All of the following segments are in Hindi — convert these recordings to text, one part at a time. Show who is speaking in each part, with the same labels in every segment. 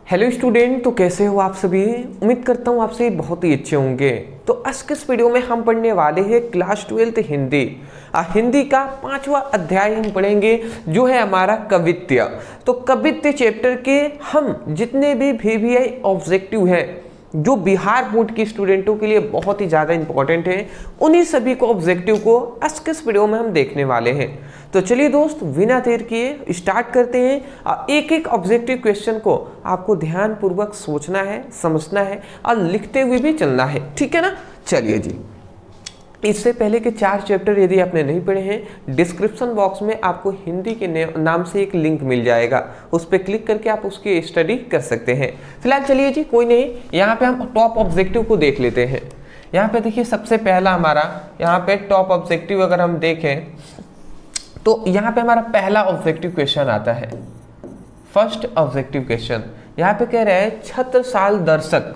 Speaker 1: हेलो स्टूडेंट, तो कैसे हो आप सभी। उम्मीद करता हूँ आप सभी बहुत ही अच्छे होंगे। तो आज के इस वीडियो में हम पढ़ने वाले हैं क्लास 12 हिंदी। हिंदी का 5वां अध्याय हम पढ़ेंगे जो है हमारा कवित्य। तो कवित्य चैप्टर के हम जितने भी VVI ऑब्जेक्टिव हैं जो बिहार बोर्ड के स्टूडेंटों के लिए बहुत ही ज़्यादा इंपॉर्टेंट है, उन्हीं सभी को ऑब्जेक्टिव को आज के इस वीडियो में हम देखने वाले हैं। तो चलिए दोस्त, बिना देर किए स्टार्ट करते हैं। एक एक ऑब्जेक्टिव क्वेश्चन को आपको ध्यानपूर्वक सोचना है, समझना है और लिखते हुए भी चलना है, ठीक है ना। चलिए जी, इससे पहले के 4 चैप्टर यदि आपने नहीं पढ़े हैं, डिस्क्रिप्शन बॉक्स में आपको हिंदी के नाम से एक लिंक मिल जाएगा, उस पर क्लिक करके आप उसकी स्टडी कर सकते हैं। फिलहाल चलिए जी, कोई नहीं, यहाँ पे हम टॉप ऑब्जेक्टिव को देख लेते हैं। यहाँ पे देखिए सबसे पहला हमारा यहाँ पे टॉप ऑब्जेक्टिव अगर हम देखें तो यहाँ पे हमारा पहला ऑब्जेक्टिव क्वेश्चन आता है। फर्स्ट ऑब्जेक्टिव क्वेश्चन यहाँ पे कह रहे हैं छत्रसाल दर्शक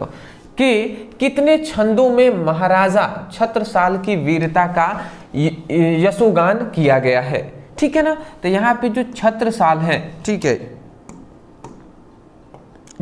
Speaker 1: कि कितने छंदों में महाराजा छत्रसाल की वीरता का यशोगान किया गया है, ठीक है ना। तो यहाँ पे जो छत्रसाल है, ठीक है,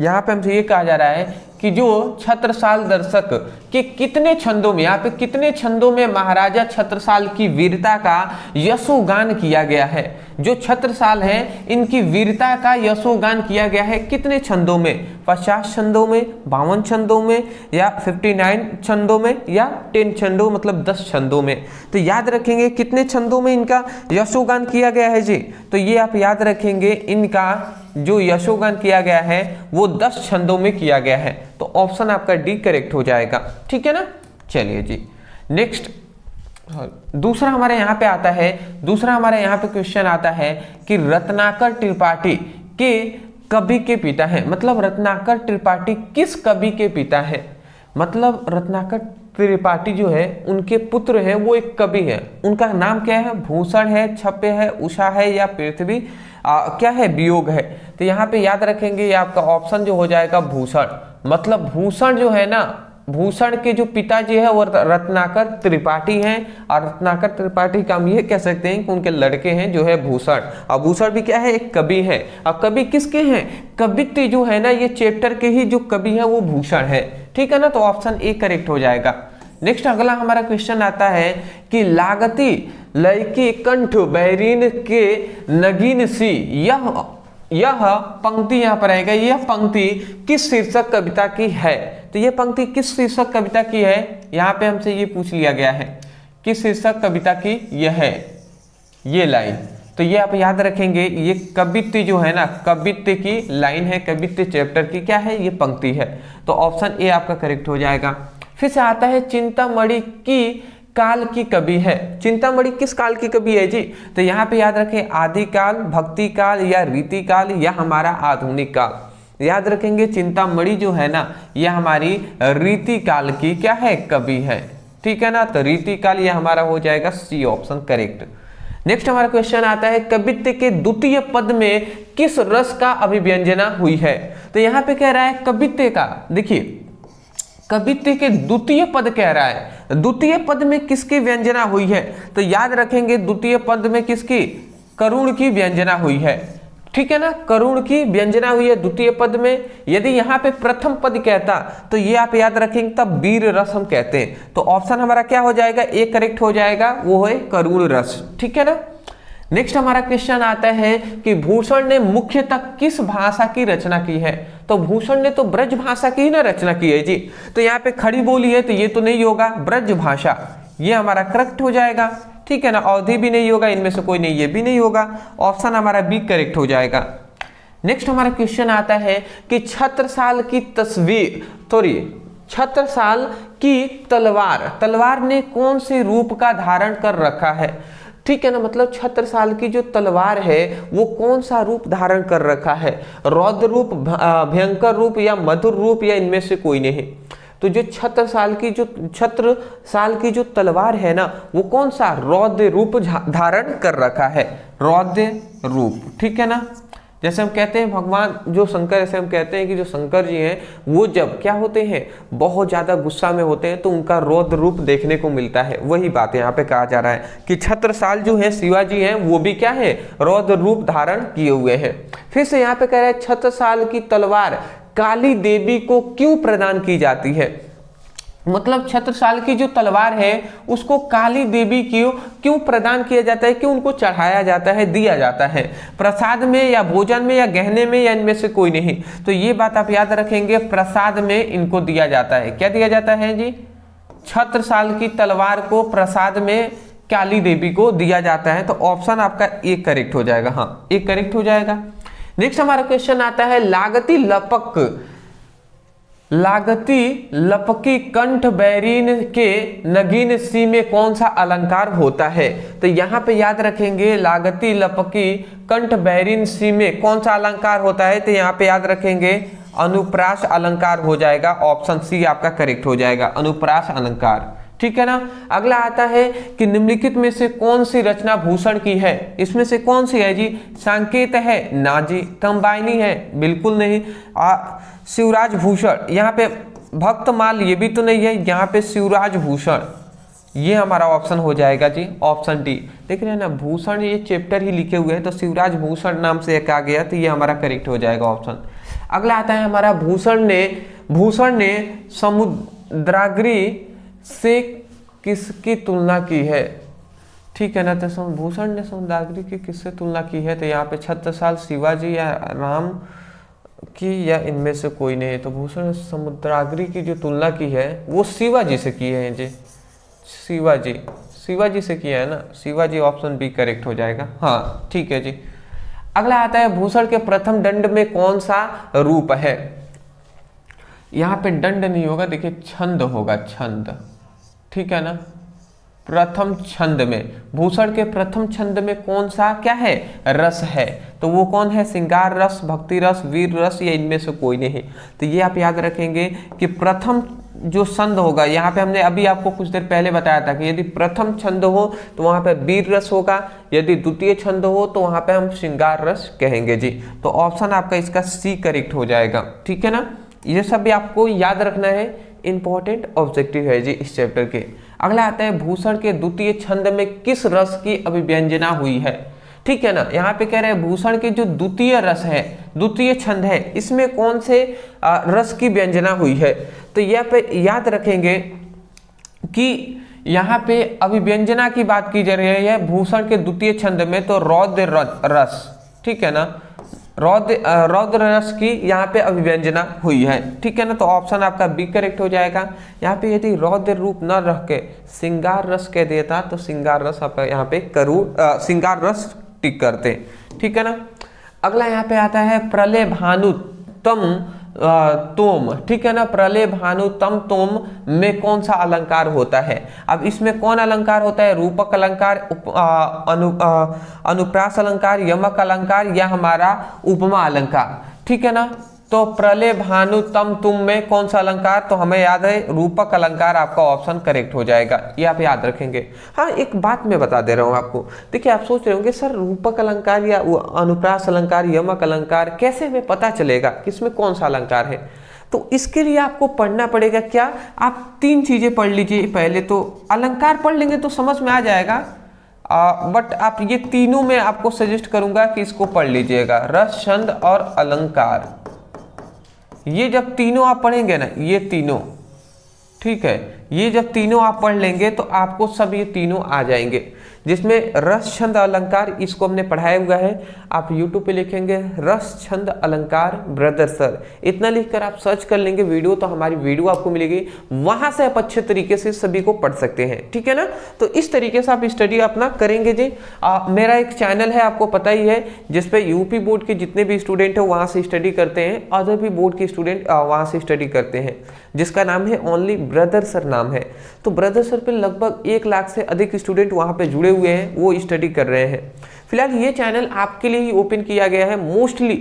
Speaker 1: यहाँ पे हमसे ये कहा जा रहा है कि जो छत्रसाल दर्शक के कितने छंदों में, यहाँ पे कितने छंदों में महाराजा छत्रसाल की वीरता का यशोगान किया गया है। जो छत्रसाल हैं इनकी वीरता का यशोगान किया गया है कितने छंदों में, 50 छंदों में, 52 छंदों में, या 59 छंदों में, या 10 छंदों मतलब 10 छंदों में। तो याद रखेंगे कितने छंदों में इनका यशोगान किया गया है जी। तो ये आप याद रखेंगे, इनका जो यशोगान किया गया है वो 10 छंदों में किया गया है। तो ऑप्शन आपका डी करेक्ट हो जाएगा, ठीक है ना। चलिए जी, नेक्स्ट दूसरा हमारे यहाँ पे आता है, दूसरा हमारे यहाँ पे क्वेश्चन आता है कि रत्नाकर त्रिपाठी के कवि के पिता हैं। मतलब रत्नाकर त्रिपाठी किस कवि के पिता है। मतलब रत्नाकर त्रिपाठी जो है उनके पुत्र है, वो एक कवि है। उनका नाम क्या है, भूषण है, छपे है, उषा है, या पृथ्वी क्या है, वियोग है। तो यहाँ पे याद रखेंगे ये आपका ऑप्शन जो हो जाएगा भूषण। मतलब भूषण जो है ना, भूषण के जो पिताजी है वो रत्नाकर त्रिपाठी हैं, और रत्नाकर त्रिपाठी का हम ये कह सकते हैं कि उनके लड़के हैं जो है भूषण। और भूषण भी क्या है, एक कवि है। और कवि किसके हैं, कवित्व जो है ना ये चैप्टर के ही जो कवि है वो भूषण है, ठीक है ना। तो ऑप्शन ए करेक्ट हो जाएगा। नेक्स्ट अगला हमारा क्वेश्चन आता है कि लागती लयकी कंठ बैरीन के नगीन सी, यह पंक्ति यहाँ पर आएगा, यह पंक्ति किस शीर्षक कविता की है। तो यह पंक्ति किस शीर्षक कविता की है, यहाँ पे हमसे ये पूछ लिया गया है, किस शीर्षक कविता की यह है ये लाइन। तो ये आप याद रखेंगे, ये कवित्व जो है ना, कवित्व की लाइन है, कवित्व चैप्टर की क्या है, ये पंक्ति है। तो ऑप्शन ए आपका करेक्ट हो जाएगा। फिर से आता है चिंतामणि की काल की कवि है। चिंतामणि किस काल की कवि है जी। तो यहाँ पे याद रखें आदि काल, भक्ति काल, या रीति काल, या हमारा आधुनिक काल। याद रखेंगे चिंतामणि जो है ना यह हमारी रीति काल की क्या है, कवि है, ठीक है ना। तो रीति काल यह हमारा हो जाएगा सी ऑप्शन करेक्ट। नेक्स्ट हमारा क्वेश्चन आता है कवित्व के द्वितीय पद में किस रस का अभिव्यंजना हुई है। तो यहाँ पे कह रहा है कवित्व का, देखिए कवित्व के द्वितीय पद कह रहा है, द्वितीय पद में किसकी व्यंजना हुई है। तो याद रखेंगे द्वितीय पद में किसकी, करुण की व्यंजना हुई है, ठीक है ना। करुण की व्यंजना हुई है द्वितीय पद में। यदि यहाँ पे प्रथम पद कहता तो ये आप याद रखेंगे तब वीर रस हम कहते हैं। तो ऑप्शन हमारा क्या हो जाएगा, ए करेक्ट हो जाएगा, वो है करुण रस, ठीक है ना। नेक्स्ट हमारा क्वेश्चन आता है कि भूषण ने मुख्यतः किस भाषा की रचना की है। तो भूषण ने तो ब्रज भाषा की ही ना रचना की है जी। तो यहाँ पे खड़ी बोली है तो ये तो नहीं होगा, ब्रज भाषा ये हमारा करेक्ट हो जाएगा, ठीक है ना। अवधि भी नहीं होगा, इनमें से कोई नहीं, ये भी नहीं होगा। ऑप्शन हमारा बी करेक्ट हो जाएगा। नेक्स्ट हमारा क्वेश्चन आता है कि छत्रसाल की तस्वीर, छत्रसाल की तलवार ने कौन से रूप का धारण कर रखा है, ठीक है ना। मतलब छत्रसाल की जो तलवार है वो कौन सा रूप धारण कर रखा है, रौद्र रूप, भयंकर रूप, या मधुर रूप, या इनमें से कोई नहीं। तो जो छत्रसाल की जो तलवार है ना वो कौन सा रौद्र रूप धारण कर रखा है, रौद्र रूप, ठीक है ना। जैसे हम कहते हैं भगवान जो शंकर, ऐसे हम कहते हैं कि जो शंकर जी हैं वो जब क्या होते हैं, बहुत ज़्यादा गुस्सा में होते हैं तो उनका रौद्र रूप देखने को मिलता है। वही बात यहाँ पे कहा जा रहा है कि छत्रसाल जो है शिवाजी हैं वो भी क्या है, रौद्र रूप धारण किए हुए हैं। फिर से यहाँ पे कह रहा है छत्रसाल की तलवार काली देवी को क्यों प्रदान की जाती है? मतलब छत्रसाल की जो तलवार है उसको काली देवी को क्यों प्रदान किया जाता है, क्यों उनको चढ़ाया जाता है, दिया जाता है? प्रसाद में या भोजन में या गहने में या इनमें से कोई नहीं? तो ये बात आप याद रखेंगे, प्रसाद में इनको दिया जाता है। क्या दिया जाता है जी? छत्रसाल की तलवार को प्रसाद में काली देवी को दिया जाता है। तो ऑप्शन आपका एक करेक्ट हो जाएगा। हाँ, एक करेक्ट हो जाएगा। नेक्स्ट हमारा क्वेश्चन आता है, लागती लपकी कंठ बैरीन के नगीन सी में कौन सा अलंकार होता है? तो यहाँ पे याद रखेंगे, लागती लपकी कंठ बैरीन सी में कौन सा अलंकार होता है? तो यहाँ पे याद रखेंगे अनुप्रास अलंकार हो जाएगा। ऑप्शन सी आपका करेक्ट हो जाएगा, अनुप्रास अलंकार। ठीक है ना। अगला आता है कि निम्नलिखित में से कौन सी रचना भूषण की है? इसमें से कौन सी है जी? सांकेत है? ना जी। कंबाइनी है? बिल्कुल नहीं। शिवराज भूषण, यहाँ पे भक्तमाल ये भी तो नहीं है, यहाँ पे शिवराज भूषण, ये हमारा ऑप्शन हो जाएगा जी, ऑप्शन डी। देख रहे हैं ना, भूषण ये चैप्टर ही लिखे हुए हैं, तो शिवराज भूषण नाम से एक आ गया, तो ये हमारा करेक्ट हो जाएगा ऑप्शन। अगला आता है हमारा, भूषण ने समुद्राग्री से किसकी तुलना की है? ठीक है ना। तो भूषण ने समुद्राग्री की किससे तुलना की है? तो यहाँ पे छत्रसाल, शिवाजी या राम की, या इनमें से कोई नहीं। तो भूषण ने समुद्राग्री की जो तुलना की है वो शिवाजी से की है जी, शिवाजी से किया है ना, शिवाजी। ऑप्शन बी करेक्ट हो जाएगा। हाँ, ठीक है जी। अगला आता है, भूषण के प्रथम दंड में कौन सा रूप है? यहाँ पे दंड नहीं होगा, देखिए छंद होगा, छंद। ठीक है ना। प्रथम छंद में, भूषण के प्रथम छंद में कौन सा क्या है? रस है। तो वो कौन है? श्रृंगार रस, भक्ति रस, वीर रस, या इनमें से कोई नहीं। तो ये आप याद रखेंगे कि प्रथम जो छंद होगा, यहाँ पे हमने अभी आपको कुछ देर पहले बताया था कि यदि प्रथम छंद हो तो वहाँ पे वीर रस होगा, यदि द्वितीय छंद हो तो वहाँ पे हम श्रृंगार रस कहेंगे जी। तो ऑप्शन आपका इसका सी करेक्ट हो जाएगा। ठीक है ना। ये सब भी आपको याद रखना है, इंपॉर्टेंट ऑब्जेक्टिव है जी इस चैप्टर के। अगला आता है, भूषण के द्वितीय छंद में किस रस की अभिव्यंजना हुई है? ठीक है ना। यहाँ पे कह रहे हैं भूषण के जो द्वितीय रस है, द्वितीय छंद है, इसमें कौन से रस की व्यंजना हुई है? तो यहाँ पे याद रखेंगे कि यहाँ पे अभिव्यंजना की बात की जा रही है भूषण के द्वितीय छंद में, तो रौद्र रस। ठीक है ना, रौद्र रस की यहाँ पे अभिव्यंजना हुई है। ठीक है ना। तो ऑप्शन आपका बी करेक्ट हो जाएगा। यहाँ पे यदि रौद्र रूप न रख के श्रृंगार रस कह देता तो श्रृंगार रस आपका यहाँ पे श्रृंगार रस टिक करते। ठीक है ना। अगला यहाँ पे आता है, प्रलय भानु तम तोम। ठीक है ना। प्रलय भानु तम तोम में कौन सा अलंकार होता है? अब इसमें कौन अलंकार होता है? रूपक अलंकार, अनुप्रास अलंकार, यमक अलंकार, या हमारा उपमा अलंकार। ठीक है ना। तो प्रलय भानु तम तुम में कौन सा अलंकार? तो हमें याद है रूपक अलंकार आपका ऑप्शन करेक्ट हो जाएगा, ये आप याद रखेंगे। हाँ, एक बात मैं बता दे रहा हूँ आपको। देखिए, आप सोच रहे होंगे सर रूपक अलंकार या अनुप्रास अलंकार, यमक अलंकार कैसे हमें पता चलेगा किसमें कौन सा अलंकार है? तो इसके लिए आपको पढ़ना पड़ेगा क्या? आप तीन चीजें पढ़ लीजिए। पहले तो अलंकार पढ़ लेंगे तो समझ में आ जाएगा, बट आप ये तीनों में आपको सजेस्ट करूंगा कि इसको पढ़ लीजिएगा, रस, छंद और अलंकार। ये जब तीनों आप पढ़ेंगे ना, ये तीनों, ठीक है, ये जब तीनों आप पढ़ लेंगे तो आपको सब ये तीनों आ जाएंगे, जिसमें रस, छंद, अलंकार इसको हमने पढ़ाया हुआ है। आप YouTube पे लिखेंगे रस, छंद, अलंकार ब्रदर सर, इतना लिखकर आप सर्च कर लेंगे वीडियो, तो हमारी वीडियो आपको मिलेगी, वहां से आप अच्छे तरीके से सभी को पढ़ सकते हैं। ठीक है ना। तो इस तरीके से आप स्टडी अपना करेंगे जी। मेरा एक चैनल है, आपको पता ही है, जिसपे यूपी बोर्ड के जितने भी स्टूडेंट है वहां से स्टडी करते हैं, अदर भी बोर्ड के स्टूडेंट वहां से स्टडी करते हैं, जिसका नाम है ओनली ब्रदर सर नाम है। तो ब्रदर सर पे लगभग 1 लाख से अधिक स्टूडेंट वहां पे जुड़े हुए हैं, वो स्टडी कर रहे हैं। फिलहाल ये चैनल आपके लिए ही ओपन किया गया है, मोस्टली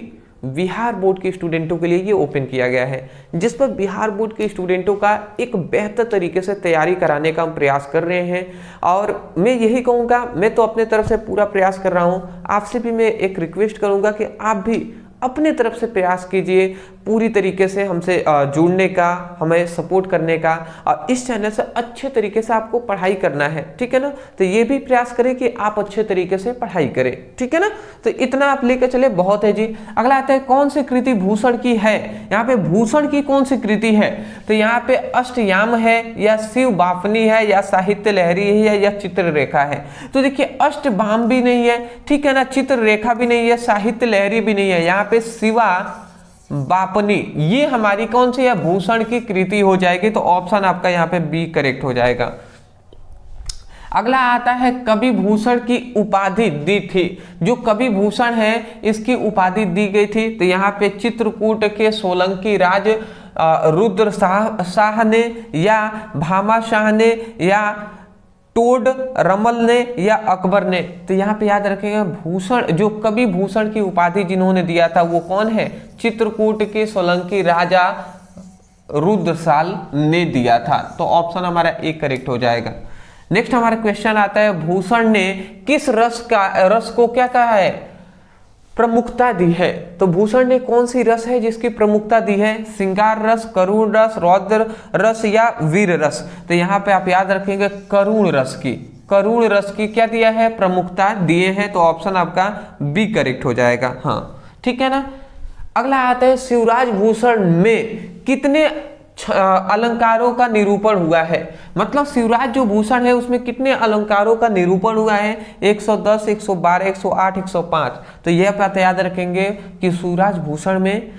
Speaker 1: बिहार बोर्ड के स्टूडेंटों के लिए ये ओपन किया गया है, जिस पर बिहार बोर्ड के स्टूडेंटों का एक बेहतर तरीके से तैयारी कराने का हम प्रयास कर रहे हैं। और मैं यही कहूँगा, मैं तो अपने तरफ से पूरा प्रयास कर रहा हूँ, आपसे भी मैं एक रिक्वेस्ट करूँगा कि आप भी अपने तरफ से प्रयास कीजिए, पूरी तरीके से हमसे जुड़ने का, हमें सपोर्ट करने का और इस चैनल से अच्छे तरीके से आपको पढ़ाई करना है, ठीक है ना। तो ये भी प्रयास करें कि आप अच्छे तरीके से पढ़ाई करें, ठीक है ना। तो इतना आप लेकर चले, बहुत है जी। अगला आता है कौन सी कृति भूषण की है। यहाँ पे भूषण की कौन सी कृति है, तो यहाँ पे अष्टयाम है या शिव बाफनी है या साहित्य लहरी है या चित्ररेखा है। तो देखिए अष्टयाम भी नहीं है, ठीक है ना, चित्ररेखा भी नहीं है, साहित्य लहरी भी नहीं है, यहाँ पे शिवा बापनी ये हमारी कौन सी है, भूषण की कृति हो जाएगी। तो ऑप्शन आपका यहाँ पे बी करेक्ट हो जाएगा। अगला आता है कवि भूषण की उपाधि दी थी। जो कवि भूषण है इसकी उपाधि दी गई थी, तो यहाँ पे चित्रकूट के सोलंकी राज रुद्र शाह ने या भामा शाह ने या टोड रमल ने या अकबर ने। तो यहाँ पे याद रखेंगे भूषण, जो कवि भूषण की उपाधि जिन्होंने दिया था वो कौन है, चित्रकूट के सोलंकी राजा रुद्रसाल ने दिया था। तो ऑप्शन हमारा ए करेक्ट हो जाएगा। नेक्स्ट हमारा क्वेश्चन आता है भूषण ने किस रस को क्या कहा है, प्रमुखता दी है। तो भूषण ने कौन सी रस है जिसकी प्रमुखता दी है, श्रृंगार रस, करुण रस, रौद्र रस या वीर रस। तो यहाँ पे आप याद रखेंगे करुण रस की क्या दिया है, प्रमुखता दिए हैं। तो ऑप्शन आपका बी करेक्ट हो जाएगा। हाँ ठीक है ना। अगला आता है शिवराज भूषण में कितने अलंकारों का निरूपण हुआ है। मतलब शिवराज जो भूषण है उसमें कितने अलंकारों का निरूपण हुआ है, 110, 112, 108, 105। तो यह बात याद रखेंगे कि शिवराज भूषण में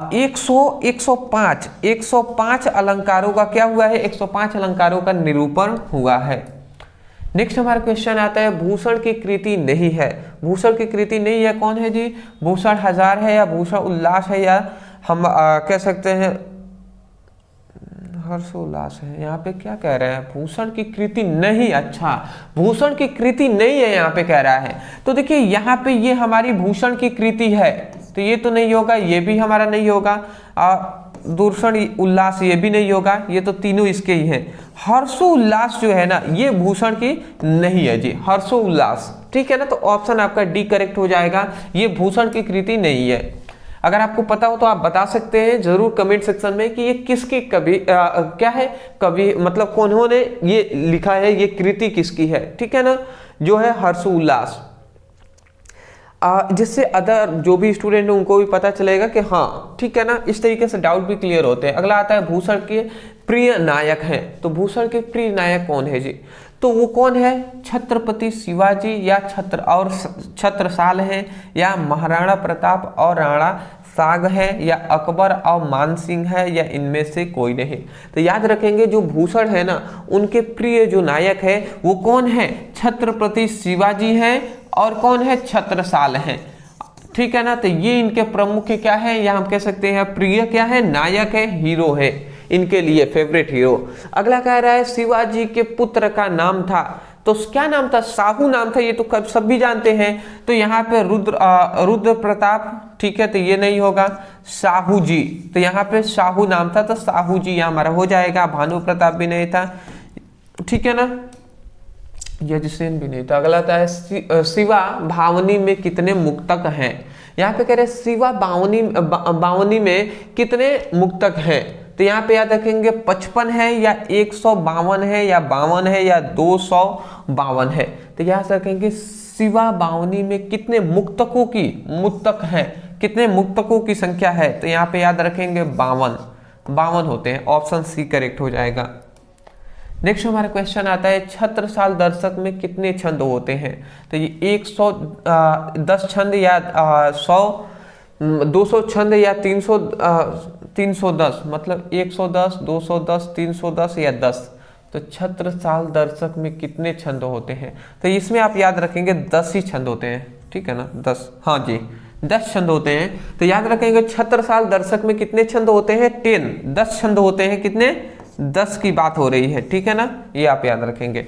Speaker 1: 105 अलंकारों का क्या हुआ है, 105 अलंकारों का निरूपण हुआ है। नेक्स्ट हमारा क्वेश्चन आता है भूषण की कृति नहीं है। भूषण की कृति नहीं है कौन है जी, भूषण हजार है या भूषण उल्लास है या हम कह सकते हैं हर्षोल्लास है। यहाँ पे क्या कह रहे हैं, भूषण की कृति नहीं, अच्छा भूषण की कृति नहीं है यहाँ पे कह रहा है। तो देखिए यहाँ पे ये हमारी भूषण की कृति है, तो ये तो नहीं होगा, ये भी हमारा नहीं होगा, दूषण उल्लास ये भी नहीं होगा, ये तो तीनों इसके ही हैं। हर्षोल्लास जो है ना ये भूषण की नहीं है जी, हर्षोल्लास, ठीक है ना। तो ऑप्शन आपका डी करेक्ट हो जाएगा, ये भूषण की कृति नहीं है। अगर आपको पता हो तो आप बता सकते हैं जरूर कमेंट सेक्शन में कि ये किसकी कवि क्या है, कवि मतलब कौन ये लिखा है, ये कृति किसकी है, ठीक है ना, जो है हर्षोल्लास। जिससे अदर जो भी स्टूडेंट है उनको भी पता चलेगा कि हाँ ठीक है ना, इस तरीके से डाउट भी क्लियर होते हैं। अगला आता है भूषण के प्रिय नायक हैं। तो भूषण के प्रिय नायक कौन है जी, तो वो कौन है, छत्रपति शिवाजी या छत्रसाल है या महाराणा प्रताप और राणा साग है या अकबर और मानसिंह है या इनमें से कोई नहीं। तो याद रखेंगे जो भूषण है ना उनके प्रिय जो नायक है वो कौन है, छत्रपति शिवाजी है और कौन है, छत्रसाल है, ठीक है ना। तो ये इनके प्रमुख क्या है, या हम कह सकते हैं प्रिय क्या है, नायक है, हीरो है, इनके लिए फेवरेट हीरो। अगला कह रहा है शिवाजी के पुत्र का नाम था, तो क्या नाम था, साहू नाम था, ये तो सब भी जानते हैं। तो यहाँ पे रुद्र प्रताप, ठीक है, तो ये नहीं होगा, साहू जी, तो यहाँ पे साहू नाम था, तो साहू जी यहाँ हमारा हो जाएगा। भानु प्रताप भी नहीं था, ठीक है ना, यजसेन भी नहीं था। अगला आता है शिवा भावनी में कितने मुक्तक हैं। यहाँ पे कह रहे शिवा बावनी में कितने मुक्तक हैं। तो यहाँ पे याद रखेंगे 55 है या 152 है या 52 है या 252 है। तो याद रखेंगे शिवा बावनी में कितने मुक्तक हैं, कितने मुक्तकों की संख्या है। तो यहाँ पे याद रखेंगे 52 होते हैं, ऑप्शन सी करेक्ट हो जाएगा। नेक्स्ट हमारा क्वेश्चन आता है छत्रसाल दर्शक में कितने छंद होते हैं। तो ये 110 छंद या 100, 200 छंद या 310, मतलब 110, 210, 310 या 10। तो छत्रसाल दर्शक में कितने छंद होते हैं, तो इसमें आप याद रखेंगे 10 ही छंद होते हैं, ठीक है ना, 10, हाँ जी 10 छंद होते हैं। तो याद रखेंगे छत्रसाल दर्शक में कितने छंद होते हैं, 10 छंद होते हैं, कितने, 10 की बात हो रही है, ठीक है ना, ये आप याद रखेंगे।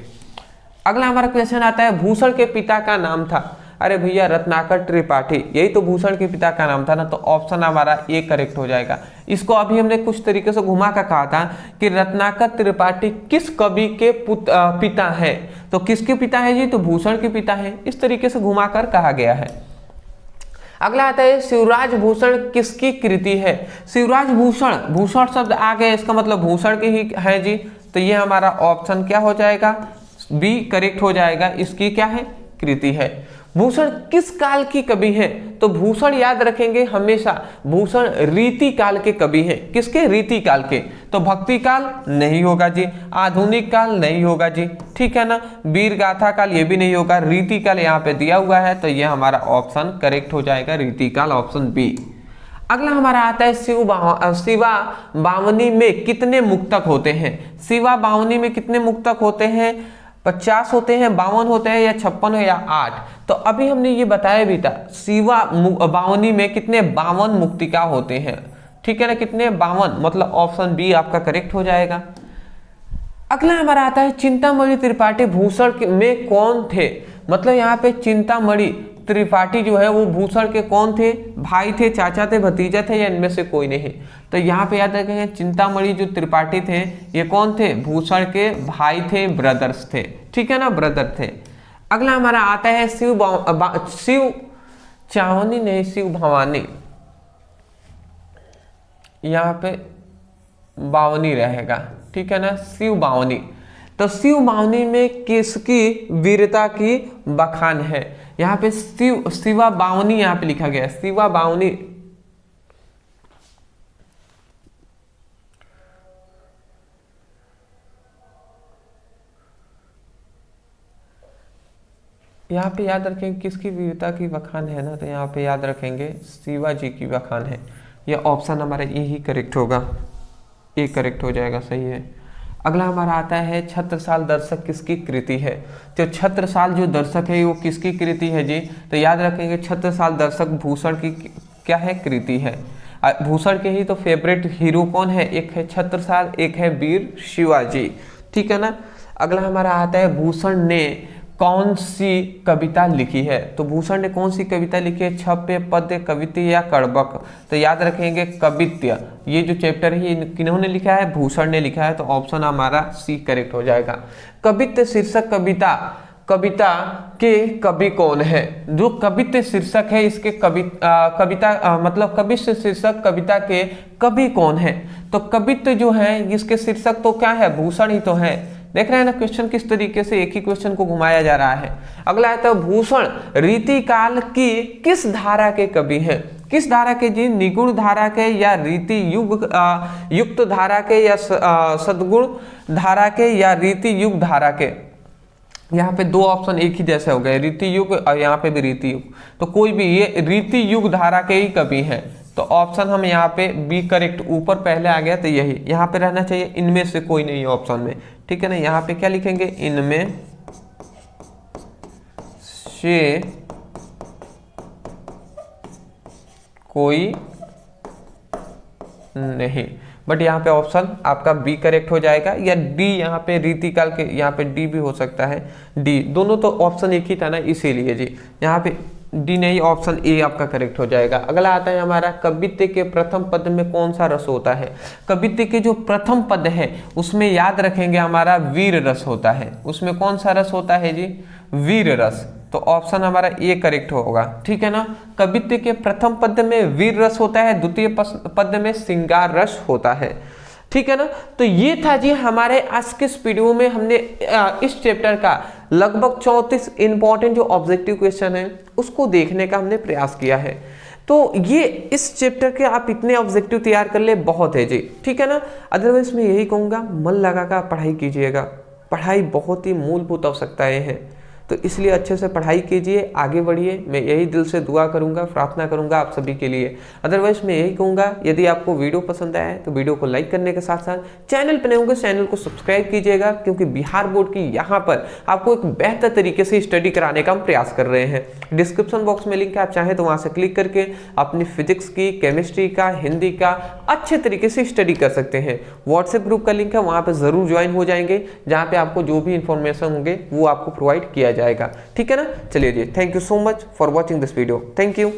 Speaker 1: अगला हमारा क्वेश्चन आता है भूषण के पिता का नाम था। अरे भैया रत्नाकर त्रिपाठी, यही तो भूषण के पिता का नाम था ना, तो ऑप्शन हमारा ए करेक्ट हो जाएगा। इसको अभी हमने कुछ तरीके से घुमा कर कहा था कि रत्नाकर त्रिपाठी किस कवि के पिता है। तो किसके पिता है जी, तो भूषण के पिता है, इस तरीके से घुमाकर कहा गया है। अगला आता है शिवराज भूषण किसकी कृति है। शिवराज भूषण, भूषण शब्द आ गया, इसका मतलब भूषण की ही है जी, तो ये हमारा ऑप्शन क्या हो जाएगा, बी करेक्ट हो जाएगा, इसकी क्या है, कृति है। भूषण किस काल की कवि हैं, तो भूषण याद रखेंगे हमेशा, भूषण रीति काल के कवि हैं। किसके, रीति काल के, तो भक्ति काल नहीं होगा जी, आधुनिक काल नहीं होगा जी, ठीक है ना, वीर गाथा काल ये भी नहीं होगा, रीति काल यहाँ पे दिया हुआ है, तो ये हमारा ऑप्शन करेक्ट हो जाएगा, रीति काल, ऑप्शन बी। अगला हमारा आता है शिवा बावनी में कितने मुक्तक होते हैं। शिवा बावनी में कितने मुक्तक होते हैं, 50 होते हैं, 52 होते हैं, या 56 या 8। तो अभी हमने ये बताया भी था, शिवा बावनी में कितने 52 मुक्तिका होते हैं, ठीक है ना, कितने 52, मतलब ऑप्शन बी आपका करेक्ट हो जाएगा। अगला हमारा आता है चिंतामणि त्रिपाठी भूषण में कौन थे, मतलब यहाँ पे चिंतामणि त्रिपाठी जो है वो भूषण के कौन थे, भाई थे, चाचा थे, भतीजा थे, या इनमें से कोई नहीं। तो यहाँ पे याद रखेंगे चिंतामणि जो त्रिपाठी थे ये कौन थे, भूषण के भाई थे, ब्रदर्स थे, ठीक है ना, ब्रदर थे। अगला हमारा आता है शिव चावनी नहीं, शिव भवानी, यहाँ पे बावनी रहेगा, ठीक है ना, शिव बावनी। तो शिव बावनी में किसकी वीरता की बखान है, यहाँ पे शिवा बावनी यहाँ पे लिखा गया है, शिवा बावनी, यहाँ पे याद रखेंगे किसकी वीरता की बखान है ना, तो यहाँ पे याद रखेंगे शिवाजी की बखान है, यह ऑप्शन हमारा यही करेक्ट होगा, ये करेक्ट हो जाएगा, सही है। अगला हमारा आता है छत्रसाल दर्शक किसकी कृति है, तो छत्रसाल जो दर्शक है वो किसकी कृति है जी, तो याद रखेंगे छत्रसाल दर्शक भूषण की क्या है, कृति है। भूषण के ही तो फेवरेट हीरो कौन है, एक है छत्रसाल, एक है वीर शिवाजी, ठीक है ना। अगला हमारा आता है भूषण ने कौन सी कविता लिखी है, तो भूषण ने कौन सी कविता लिखी है, छप्य, पद्य, कवित्य या कड़बक, तो याद रखेंगे कवित्य। ये जो चैप्टर है ये किन्होंने लिखा है, भूषण ने लिखा है, तो ऑप्शन हमारा सी करेक्ट हो जाएगा। कवित्य शीर्षक कविता के कवि कौन है, जो कवित्य शीर्षक है इसके कविता मतलब कवित्य शीर्षक कविता के कवि कौन है, तो कवित्य जो है इसके शीर्षक तो क्या है, भूषण ही तो है। देख रहे हैं ना क्वेश्चन किस तरीके से एक ही क्वेश्चन को घुमाया जा रहा है। अगला है तो भूषण रीति काल की किस धारा के कवि हैं, किस धारा के जी, निगुण धारा के या रीति युक्त धारा के या सद्गुण धारा के या रीति युग धारा के। यहाँ पे दो ऑप्शन एक ही जैसे हो गए, रीति युग और यहाँ पे भी रीति युग, तो कोई भी ये रीति युग धारा के ही कवि हैं, तो ऑप्शन हम यहाँ पे बी करेक्ट, ऊपर पहले आ गया तो यही यहाँ पे रहना चाहिए, इनमें से कोई नहीं ऑप्शन में, ठीक है ना। यहाँ पे क्या लिखेंगे, इनमें से कोई नहीं, बट यहाँ पे ऑप्शन आपका बी करेक्ट हो जाएगा, या डी यहाँ पे रीतिकाल के, यहाँ पे डी भी हो सकता है, डी, दोनों तो ऑप्शन एक ही था ना इसीलिए जी, यहाँ पे डी नहीं, ऑप्शन ए आपका करेक्ट हो जाएगा। अगला आता है हमारा कवित्य के प्रथम पद में कौन सा रस होता है, कवित्य के जो प्रथम पद है उसमें याद रखेंगे हमारा वीर रस होता है, उसमें कौन सा रस होता है जी, वीर रस, तो ऑप्शन हमारा ए करेक्ट होगा, ठीक है ना। कवित्य के प्रथम पद में वीर रस होता है, द्वितीय पद में श्रृंगार रस होता है, ठीक है ना। तो ये था जी हमारे आज के इस वीडियो में हमने इस चैप्टर का लगभग 34 इंपॉर्टेंट जो ऑब्जेक्टिव क्वेश्चन है उसको देखने का हमने प्रयास किया है। तो ये इस चैप्टर के आप इतने ऑब्जेक्टिव तैयार कर ले बहुत है जी, ठीक है ना। अदरवाइज मैं यही कहूँगा मन लगाकर पढ़ाई कीजिएगा, पढ़ाई बहुत ही मूलभूत आवश्यकताएं हैं, तो इसलिए अच्छे से पढ़ाई कीजिए, आगे बढ़िए। मैं यही दिल से दुआ करूंगा, प्रार्थना करूंगा आप सभी के लिए। अदरवाइज मैं यही कहूंगा यदि आपको वीडियो पसंद आया है तो वीडियो को लाइक करने के साथ साथ चैनल पर नए होंगे चैनल को सब्सक्राइब कीजिएगा, क्योंकि बिहार बोर्ड की यहाँ पर आपको एक बेहतर तरीके से स्टडी कराने का हम प्रयास कर रहे हैं। डिस्क्रिप्शन बॉक्स में लिंक है, आप चाहें तो वहाँ से क्लिक करके अपनी फिजिक्स की, केमिस्ट्री का, हिंदी का अच्छे तरीके से स्टडी कर सकते हैं। व्हाट्सएप ग्रुप का लिंक है, वहाँ पर जरूर ज्वाइन हो जाएंगे, जहाँ पे आपको जो भी इंफॉर्मेशन होंगे वो आपको प्रोवाइड किया जाएगा, ठीक है ना। चलिए जी, thank you so much for watching this video, thank you.